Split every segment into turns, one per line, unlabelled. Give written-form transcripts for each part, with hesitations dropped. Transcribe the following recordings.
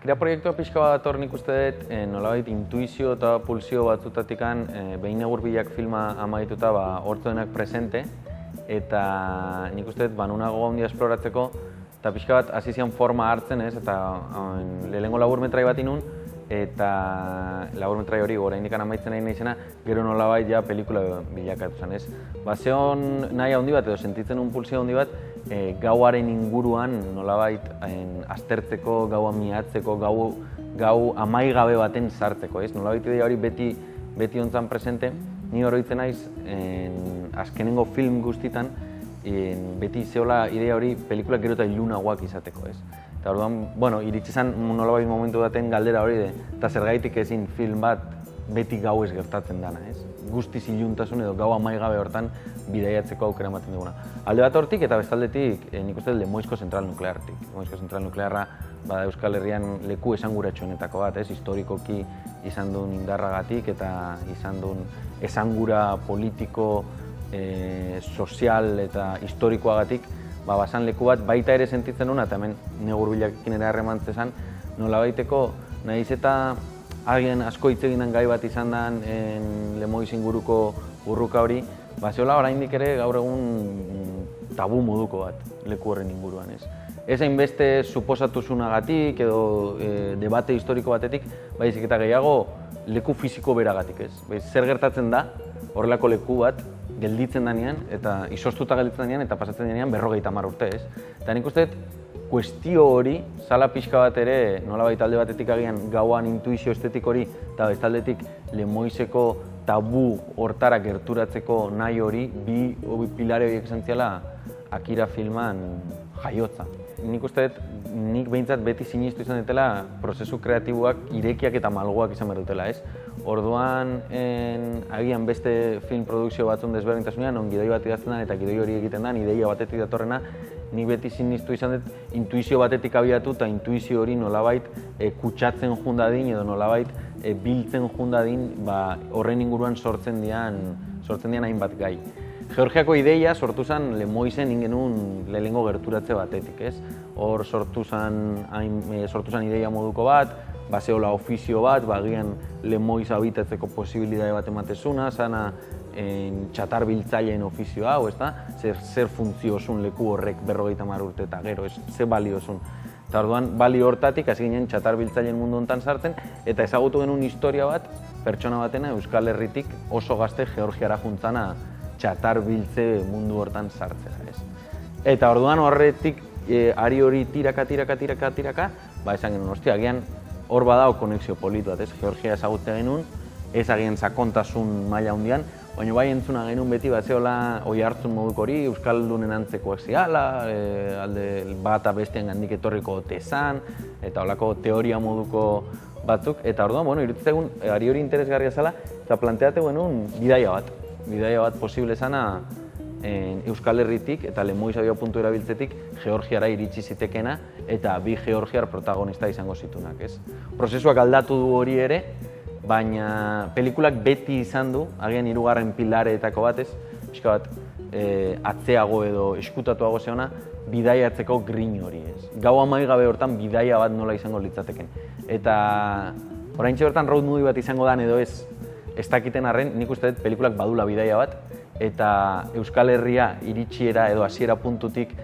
Akira proiektua pixka bat dator nik uste dut, nolabait intuizio eta pulsio batzutatikan Behin Egurbilak filma amaituta hortzoenak presente, eta nik uste dut nunago handia esploratzeko, eta pixka bat hasi zian forma hartzen, eta lehenengo laburmetrai bat inun, eta laburmetrai hori oraindik amaitzen nahi izena, gero nolabait ja pelikula bilakatu zen, ez? Zeon nahi handi bat edo sentitzen un pulsio handi bat, gauaren inguruan nolabait aztertzeko, gaua miatzeko, gau amaigabe baten sartzeko, ez? Nolabait ideia hori beti ontzan presente, ni oroitzen naiz azkenengo film guztitan beti zeola idea hori pelikulak gero eta ilunagoak izateko, ez? Eta orduan, iritsi zen nolabait momentu baten galdera hori eta zergaitik ezin film bat beti gau ez gertatzen dana, ez? Guztiz iluntasun edo gau amaigabe hortan bidaiatzeko aukera ematen duguna. Alde bat hortik eta bestaldetik nik uste Lemoizko zentral nukleartik. Lemoizko zentral nuklearra Euskal Herrian leku esanguratsuenetako bat, ez? Historikoki izan duen indarragatik eta izan duen esangura politiko, sozial eta historikoagatik basan leku bat baita ere sentitzen duna, eta hemen Egurbilakekin ere harremantzezan nolabaiteko nahiz eta agian asko hitz egin gai bat izan den Lemoiz inguruko urruka hori, zeola oraindik ere gaur egun tabu moduko bat leku horren inguruan, ez? Ez hainbeste suposatuzunagatik edo debate historiko batetik, baizik eta gehiago leku fisiko beragatik, ez? Zer gertatzen da horrelako leku bat gelditzen denean eta izoztuta gelditzen denean eta pasatzen denean 50 urte, ez? Eta nik uste kuestio hori, zala pixka bat ere, nolabait alde batetik agian gauan intuizio estetik hori eta bestaldetik Lemoizeko tabu hortara gerturatzeko nahi hori, bi pilare horiek esan ziala Akira filman jaiotza. Nik uste dut, nik behintzat beti sinistu izan dutela prozesu kreatiboak irekiak eta malgoak izan behar dutela, ez? Orduan, agian beste film produkzio batzun desberdintasunean, non gidoi bat idazten den eta gidoi hori egiten den, ideia batetik datorrena, nik beti sinistu izan dut intuizio batetik abiatu eta intuizio hori nolabait kutsatzen jundadin edo nolabait biltzen jundadin horren inguruan sortzen dian hainbat gai. Georgiako ideia sortu zen Lemoizen ingenuen lehenengo gerturatze batetik, ez? Hor sortu zen ideia moduko bat, zeola ofizio bat, agian Lemoiz habitatzeko posibilitate bat ematezuna, zana txatar biltzaileen ofizio hau, ezta? Zer funtziozun leku horrek 50 urte eta gero, ze baliozun. Eta orduan, balio hortatik, hasi ginen txatar biltzaileen mundu honetan sartzen, eta ezagutu genuen historia bat, pertsona batena Euskal Herritik oso gazte Georgiara juntzana txatar biltze mundu hortan sartzea, ez? Eta orduan horretik, ari hori tiraka, esan genuen, agian hor badao konexio politu bat, ez? Georgia ezagutze genuen, ez agian sakontasun maila hundian, baina bai entzuna genuen beti zeola oi hartzun moduko hori, Euskaldunen antzekoak ziala, alde bata bestean gandik etorriko tezan, eta holako teoria moduko batzuk, eta orduan, iruditzen ari hori interesgarria zela, eta planteatu genuen bidaia bat posible zana Euskal Herritik eta Lemoiz abia puntu erabiltzetik Georgiara iritsi zitekena eta bi georgiar protagonista izango zitunak, ez? Prozesuak aldatu du hori ere, baina pelikulak beti izan du, agian 3. pilareetako bat, ez? Pixka bat atzeago edo eskutatuago zeona bidaiatzeko grin hori, ez? Gau amaigabe hortan bidaia bat nola izango litzateken. Eta oraintxe bertan road movie bat izango dan edo ez dakiten arren, nik uste dut pelikulak badula bidaia bat, eta Euskal Herria iritsiera edo hasiera puntutik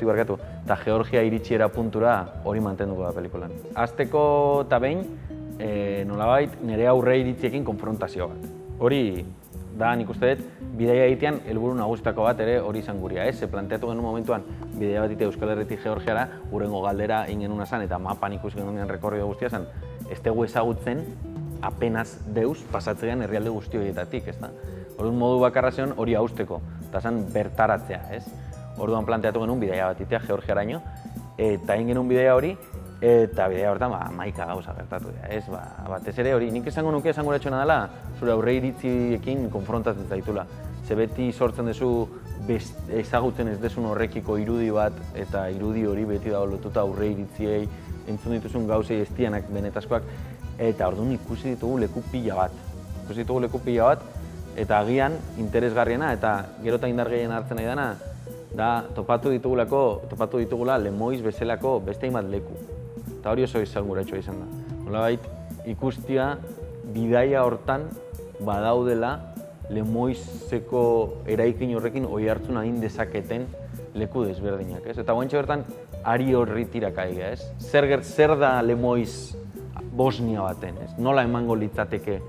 barkatu, eta Georgia iritsiera puntura hori mantenduko da pelikulan. Hasteko eta behin, nolabait nire aurre iritziekin konfrontazio bat. Hori da nik uste dut bidaia egitean helburu nagusitako bat ere hori izan guria, ez? Planteatu genuen momentuan bidaia bat egitea Euskal Herritik Georgiara, gurengo galdera egin genuna zen eta mapan ikusi genuen rekorrido guztia zen, ez dugu ezagutzen apenas deus pasatzean herrialde guzti horietatik, ezta? Orduan modu bakarra zen hori hausteko, eta zen bertaratzea, ez? Orduan planteatu genuen bidaia bat egitea Georgiaraino, eta egin genuen bidaia hori, eta bidaia horretan hamaika gauza gertatu dira, ez? Batez ere hori, nik esango nuke esanguratsuena dela, zure aurre iritziekin konfrontatzen zaitula. Ze beti sortzen duzu ezagutzen ez dezun horrekiko irudi bat, eta irudi hori beti dago lotuta aurre iritziei, entzun dituzun gauzei ez dianak benetazkoak, eta orduan ikusi ditugu leku pila bat, eta agian interesgarriena eta gero eta indar gehien hartzen nahi dena, da topatu ditugula Lemoiz bezalako beste hainbat leku. eta hori oso izanguratxoa izan da. Nolabait, ikustia bidaia hortan badaudela Lemoizeko eraikin horrekin oi hartzun adin dezaketen leku desberdinak, ez? Eta guantxe bertan ari horri tirakaia, ez? Zer da Lemoiz Bosnia baten, ez? Nola emango litzateke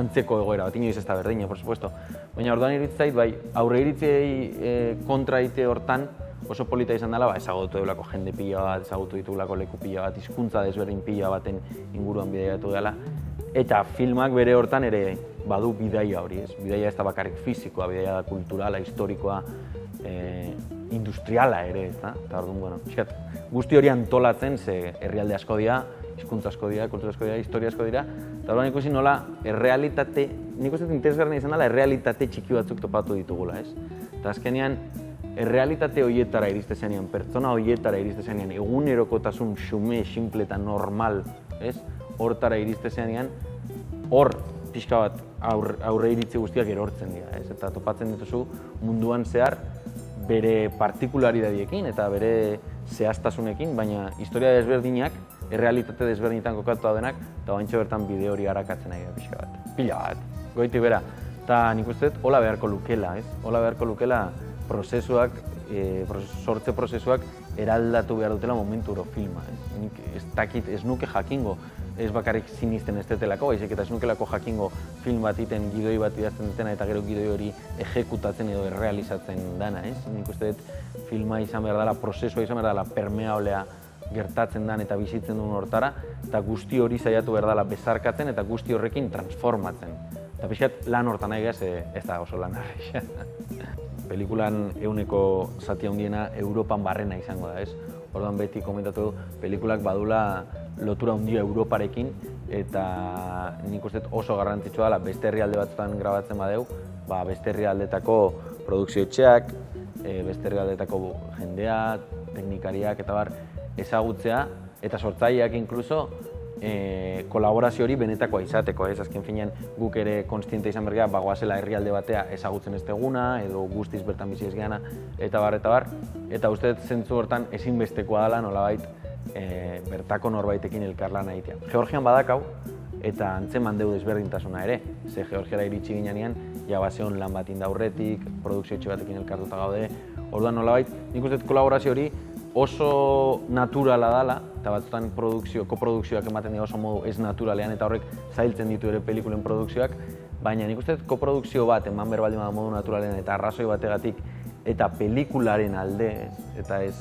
antzeko egoera bat, inoiz ez da berdina, por supuesto. Baina orduan iritzait, bai, aurre iritzei kontra ite hortan oso polita izan dela, ezagutu dugulako jende pila bat, ezagutu ditugulako leku pila bat, hizkuntza desberdin pila baten inguruan bidaiatu dela. Eta filmak bere hortan ere badu bidaia hori, ez? Bidaia ez da bakarrik fizikoa, bidaia da kulturala, historikoa, industriala ere, ez da? Eta orduan, bueno, pixkat, guzti hori antolatzen, ze herrialde asko dira, hizkuntza asko dira, kultura asko dira, historia asko dira, eta orduan ikusi nola errealitate, nik uste interesgarria izan dela, errealitate txiki batzuk topatu ditugula, ez? Eta azkenean, errealitate horietara iriste zenean, pertsona horietara iriste zenean, egunerokotasun xume, simple eta normal, ez? Hortara iriste zenean, hor pixka bat aurre iritzi guztiak erortzen dira, ez? Eta topatzen dituzu munduan zehar bere partikularidadiekin eta bere zehaztasunekin, baina historia desberdinak, errealitate desberdinetan kokatu denak, eta bantxo bertan bideo hori harakatzen ari da pixka bat. Pila bat, goitik bera. Eta nik uste dut, hola beharko lukela, ez? Hola beharko lukela prozesuak, sortze prozesuak eraldatu behar dutela momentu oro filma, ez? Nik ez dakit, ez nuke jakingo, ez bakarrik sinisten ez detelako, baizik eta ez nukelako jakingo film bat iten, gidoi bat idazten dutena eta gero gidoi hori ejekutatzen edo errealizatzen dana, ez? Nik uste dut filma izan behar dela, prozesua izan behar dela, permeablea gertatzen dan eta bizitzen duen hortara, eta guzti hori saiatu behar dela bezarkatzen eta guzti horrekin transformatzen. Eta pixkat lan hortan nahi ez da oso lan arraixa. Pelikulan ehuneko zati handiena Europan barrena izango da, ez? Orduan beti komentatu du, pelikulak badula lotura handia Europarekin eta nik uste oso garrantzitsua dela beste herrialde batzuetan grabatzen badeu, beste herrialdetako produkzio-etxeak, beste herrialdetako jendea, teknikariak eta bar ezagutzea eta sortzaileak inkluso kolaborazio hori benetakoa izateko, ez? Azken finean guk ere kontziente izan bergea bagoazela herrialde batea ezagutzen ez deguna edo guztiz bertan bizi ez geana eta bar. Eta uste dut zentzu hortan ezinbestekoa dela nolabait bertako norbaitekin elkarlana egitea. Georgian badakau eta antzeman deu desberdintasuna ere. Ze Georgiara iritsi ginean, ja bazeon lan bat indaurretik, produkzio etxe batekin elkartuta gaude. Orduan nolabait, nik uste dut kolaborazio hori oso naturala dela, eta batzutan koprodukzioak ematen dira oso modu ez naturalean, eta horrek zailtzen ditu ere pelikulen produkzioak, baina nik uste dut koprodukzio bat eman behar baldin bada modu naturalean eta arrazoi bategatik eta pelikularen alde, eta ez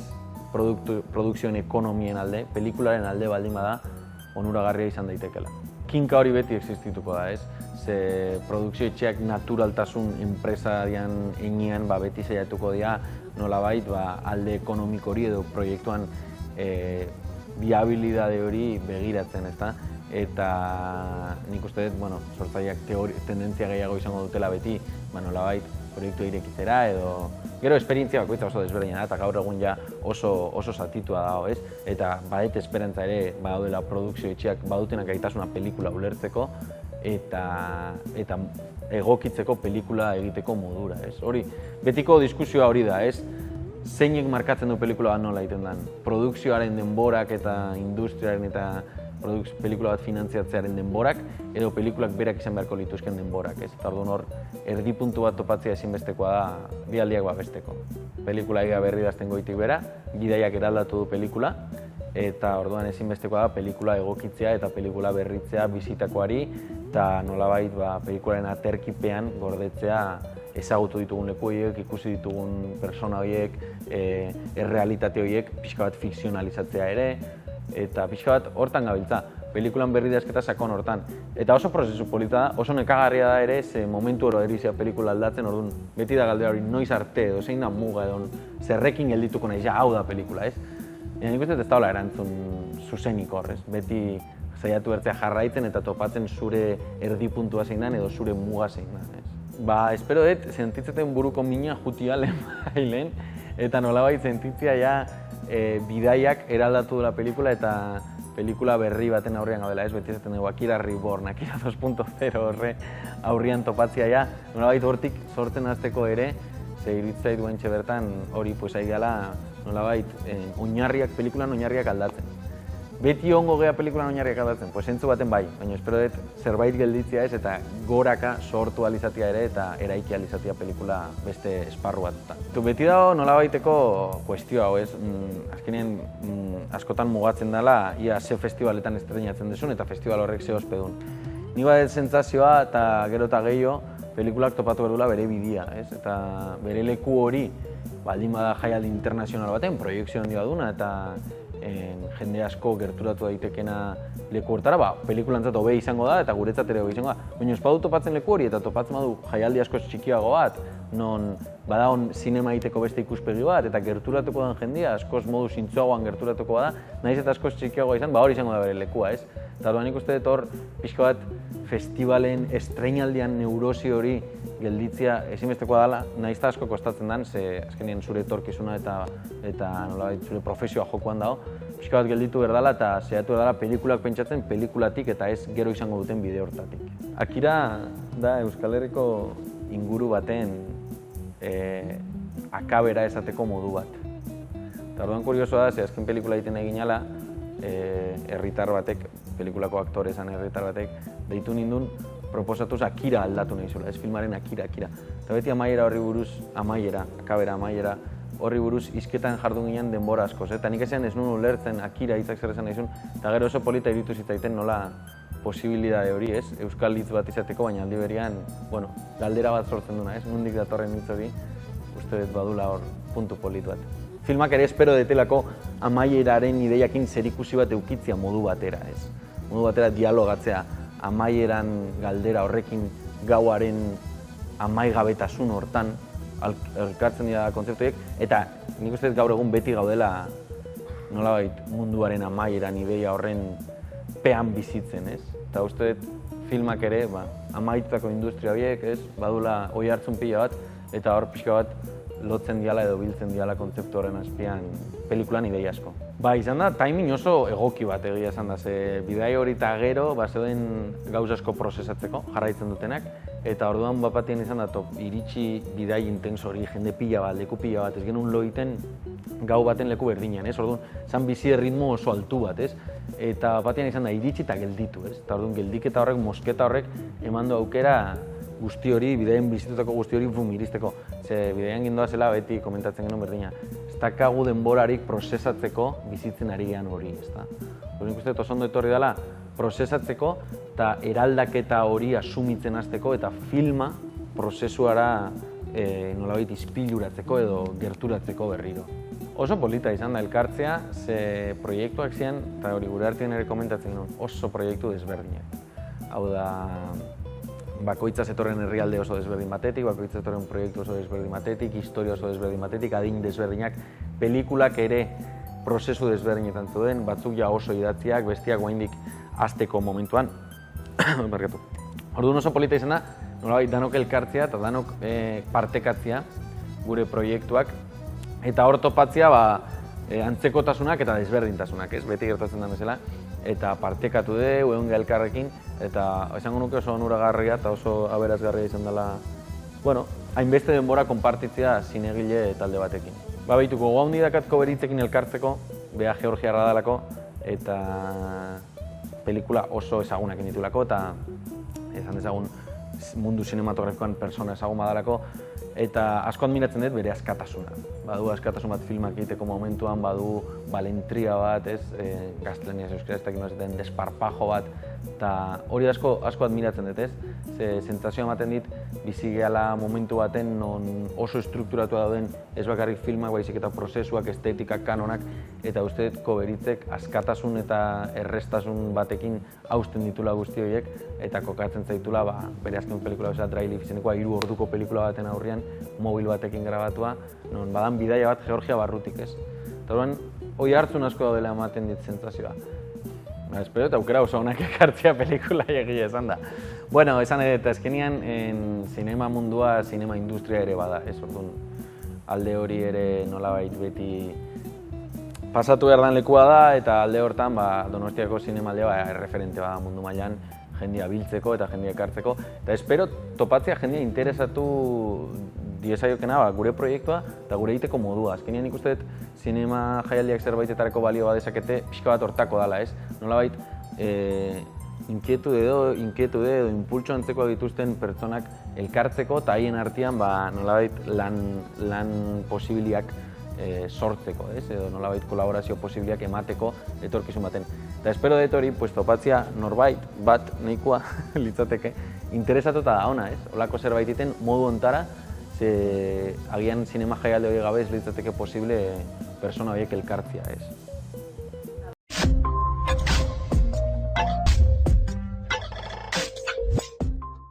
produkzioen ekonomien alde, pelikularen alde baldin bada onuragarria izan daitekela. Kinka hori beti existituko da, ez? Ze produkzio etxeak naturaltasun enpresarian enean beti saiatuko dira nolabait alde ekonomiko hori edo proiektuan viabilidade hori begiratzen, ezta? Eta nik uste dut, sortzaileak tendentzia gehiago izango dutela beti, nolabait proiektua irekitzera edo gero esperientzia bakoitza oso desberdina da eta gaur egun ja oso zatitua dago, ez? Eta badet esperantza ere badaudela produkzio etxeak badutenak gaitasuna pelikula ulertzeko eta egokitzeko pelikula egiteko modura, ez? Hori, betiko diskusioa hori da, ez? Zeinek markatzen du pelikula bat nola egiten den? Produkzioaren denborak eta industriaren eta pelikula bat finantziatzearen denborak edo pelikulak berak izan beharko lituzken denborak, ez? Eta orduan hor, erdipuntu bat topatzea ezinbestekoa da bi aldiak babesteko. Pelikula egia berri dazten goitik bera, bidaiak eraldatu du pelikula, eta orduan ezinbestekoa da pelikula egokitzea eta pelikula berritzea bizitakoari eta nolabait pelikularen aterkipean gordetzea ezagutu ditugun leku horiek, ikusi ditugun persona horiek, errealitate horiek pixka bat fikzionalizatzea ere, eta pixka bat hortan gabiltza, pelikulan berri dazketa sakon hortan. Eta oso prozesu polita da, oso nekagarria da ere, ze momentu oro erizia pelikula aldatzen, orduan beti da galdera hori noiz arte edo zein da muga edo zerrekin geldituko nahi, ja hau da pelikula, ez? Nik uste ez daula erantzun zuzenik horrez, beti saiatu bertzea jarraitzen eta topatzen zure erdipuntua zein den edo zure muga zein den, ez? Espero dut, sentitzeten buruko mina jutia lehen eta nolabait sentitzia ja bidaiak eraldatu dela pelikula eta pelikula berri baten aurrean gaudela, ez? Beti esaten dugu Akira Reborn, Akira 2.0 horre aurrian topatzia ja, nolabait hortik sortzen hasteko ere, ze iritzait guentxe bertan hori ari gala nolabait pelikulan oinarriak aldatzen. beti ongo gea pelikulan oinarriak aldatzen, pues zentzu baten bai, baina espero dut zerbait gelditzea ez eta goraka sortu alizatia ere eta eraiki alizatia pelikula beste esparru bat. Beti dago nolabaiteko kuestio hau ez, azkenean askotan mugatzen dela ia ze festivaletan estreinatzen desun eta festival horrek ze ospedun. Ni badet sentsazioa eta gero eta gehiago pelikulak topatu behar duela bere bidia, ez? Eta bere leku hori baldin bada jaialdi internazional baten, proiekzio handia duna eta jende asko gerturatu daitekena leku hortara, pelikulantzat hobe izango da eta guretzat ere hobe izango da. Baina ez badu topatzen leku hori eta topatzen badu jaialdi asko txikiago bat, non badagon zinema egiteko beste ikuspegi bat eta gerturatuko den jendia askoz modu zintzoagoan gerturatuko bada, nahiz eta askoz txikiagoa izan, hori izango da bere lekua, ez? Eta orduan nik uste dut hor, pixka bat festivalen estreinaldian neurosi hori gelditzea ezinbestekoa dela, nahiz eta asko kostatzen den, ze azkenean zure etorkizuna eta nolabait zure profesioa jokoan dago, pixka bat gelditu behar dela eta saiatu behar dela pelikulak pentsatzen pelikulatik eta ez gero izango duten bide hortatik. Akira da Euskal Herriko inguru baten akabera esateko modu bat. Eta orduan kuriosoa da, ze azken pelikula egiten eginala, herritar batek, pelikulako aktore esan herritar batek, deitu nindun proposatuz Akira aldatu nahi zuela, ez filmaren Akira. Eta beti amaiera horri buruz, akabera amaiera, horri buruz hizketan jardun ginen denbora askoz. Eta nik esan ez nuen ulertzen Akira hitzak zer esan nahi zuen, eta gero oso polita iruditu zitzaiten nola posibilitate hori, ez? Euskal hitz bat izateko, baina aldi berean, bueno, galdera bat sortzen duna, ez? Nondik datorren hitz hori, uste dut badula hor puntu polit bat. Filmak ere espero detelako amaieraren ideiakin zerikusi bat eukitzia modu batera, ez? Modu batera dialogatzea, amaieran galdera horrekin gauaren amaigabetasun hortan elkartzen dira kontzeptuek, eta nik uste dut gaur egun beti gaudela nolabait munduaren amaieran ideia horren pean bizitzen, ez? Eta uste dut filmak ere, amaitutako industria horiek, ez? Badula oi hartzun pila bat, eta hor pixka bat lotzen diala edo biltzen diala kontzeptu horren azpian pelikulan ideia asko. Izan da, timing oso egoki bat egia esan da, ze bidai hori eta gero, zeuden gauz asko prozesatzeko, jarraitzen dutenak, eta orduan bat-batien izan da, iritsi bidai intenso hori, jende pila bat, leku pila bat, ez genuen lo egiten gau baten leku berdinean, ez? Orduan, zan bizi ritmo oso altu bat, ez? Eta bat-batien izan da, iritsi eta gelditu, ez? Eta orduan, geldiketa horrek, mosketa horrek, eman du aukera guzti hori, bidaien bizitutako guzti hori iristeko. Ze bidaian gindoa zela beti komentatzen genuen berdina. Ez dakagu denborarik prozesatzeko bizitzen ari gehan hori, ez da? Nik uste oso ondo etorri dela prozesatzeko eta eraldaketa hori asumitzen hasteko eta filma prozesuara nolabait ispiluratzeko edo gerturatzeko berriro. Oso polita izan da elkartzea, ze proiektuak ziren, eta hori gure artean ere komentatzen genuen, oso proiektu desberdinak. Hau da, bakoitza zetorren herrialde oso desberdin batetik, bakoitza zetorren proiektu oso desberdin batetik, historia oso desberdin batetik, adin desberdinak, pelikulak ere prozesu desberdinetan zuen, batzuk ja oso idatziak, bestiak oraindik hasteko momentuan. Orduan oso polita izan da, nolabait danok elkartzea eta danok partekatzea gure proiektuak, eta hor topatzea antzekotasunak eta desberdintasunak, ez? Beti gertatzen da bezala. Eta partekatu dugu, egon elkarrekin, eta esango nuke oso onuragarria eta oso aberazgarria izan dela, hainbeste denbora konpartitzea zinegile talde batekin. Behituko, gogo handi dakatko beritzekin elkartzeko, beha Georgiarra dalako, eta pelikula oso ezagunak ditulako, eta esan dezagun mundu sinematografikoan persona ezagun badalako, eta asko admiratzen dut bere askatasuna. Badu askatasun bat filmak egiteko momentuan, badu balentria bat, gaztelaniaz euskara ez dakit nozaten desparpajo bat, eta hori asko admiratzen dut, ez? Ze sentsazioa ematen dit, bizi gehala momentu baten non oso estrukturatua dauden ez bakarrik filmak, baizik eta prozesuak, estetikak, kanonak, eta uste dut Koberitzek askatasun eta errestasun batekin hausten ditula guzti horiek, eta kokatzen zaitula bere azken pelikula bezala Dry Leaf izenekoa 3 orduko pelikula baten aurrean, mobil batekin grabatua, non badan bidaia bat Georgia barrutik, ez? Eta orduan, hori hartzun asko daudela ematen dit sentsazioa. Espero eta aukera oso onak ekartzea pelikula egia esan da. Bueno, esan eta azkenean, zinema mundua, zinema industria ere bada, ez orduan alde hori ere nolabait beti pasatu behar den lekua da, eta alde hortan Donostiako zinemaldea erreferente bada mundu mailan, jendea biltzeko eta jendea ekartzeko. Eta espero topatzea jendea interesatu diezaiokena gure proiektua eta gure egiteko modua. Azkenean nik uste dut zinema jaialdiak zerbaitetarako balio badezakete pixka bat hortako dela, ez? Nolabait, inkietude edo impultso antzekoak dituzten pertsonak elkartzeko eta haien artean nolabait lan posibiliak sortzeko, ez? Edo nolabait kolaborazio posibiliak emateko etorkizun baten. Eta espero dut hori, topatzea norbait bat nahikoa litzateke interesatuta da ona, ez? Olako zerbait iten modu ontara, ze agian zinema jaialdi hori gabe ez litzateke posible persona horiek elkartzea, ez?